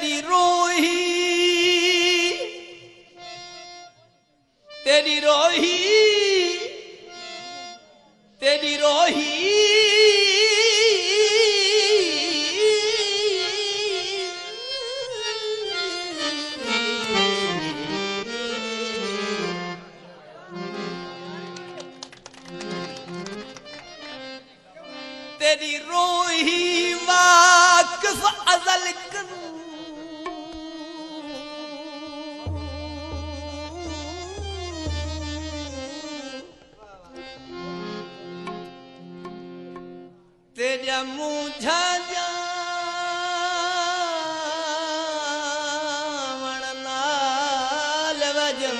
तेरी रोही तेरी रोही तेरी रोही तेरी रोही वाकिफ अजल कन तेरा मुझा जावण नाल वजन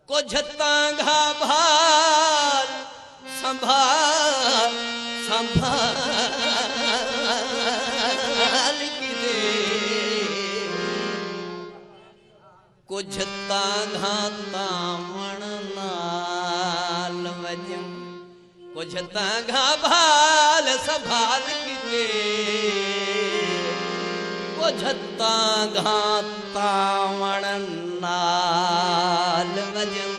को झतांगा भाल संभाल संभाल की दे को झतांगा तावण नाल वजन को झतांगा भाल संभाल की दे को झतांगा तावण नाल वजन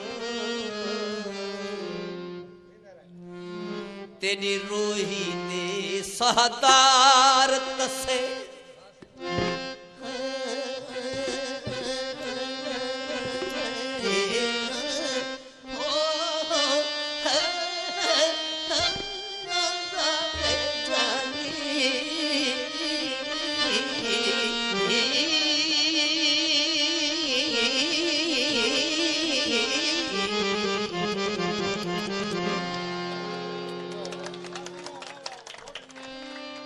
तेरी रोही दे सहदार तसे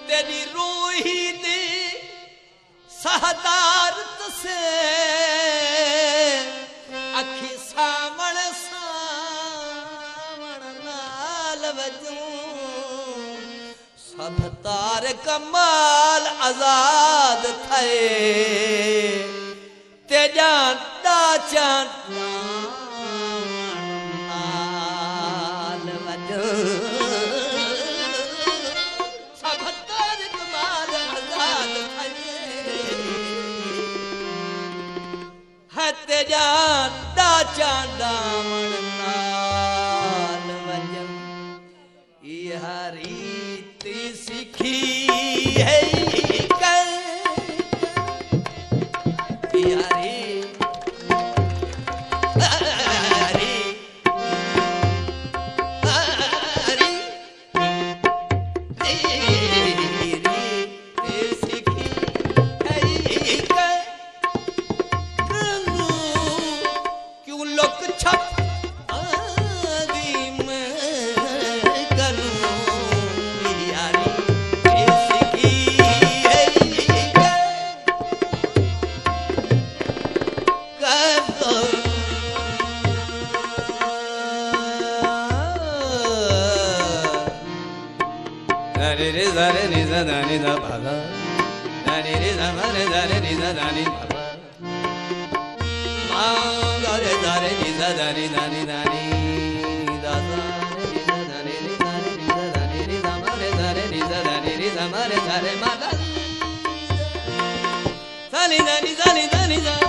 तेरी रोही दे सहदार तसे अखी सावण सावण नाल वजूं सब तार कमाल आजाद थे तेजा दाचा नाल वजूं तेजा दाचा दामन नाल वजन यह रीति सीखी है कर यारी रे रे नि दा नि दा पा दा रे रे दा रे दा रे नि दा नि पा मा गा रे दा रे नि दा नि दा नि दा नि दा दा रे दा रे रे दा रे दा रे रे दा मा रे दा रे नि दा रे रे दा मा रे दा रे मा दा सा नि दा नि दा नि दा नि दा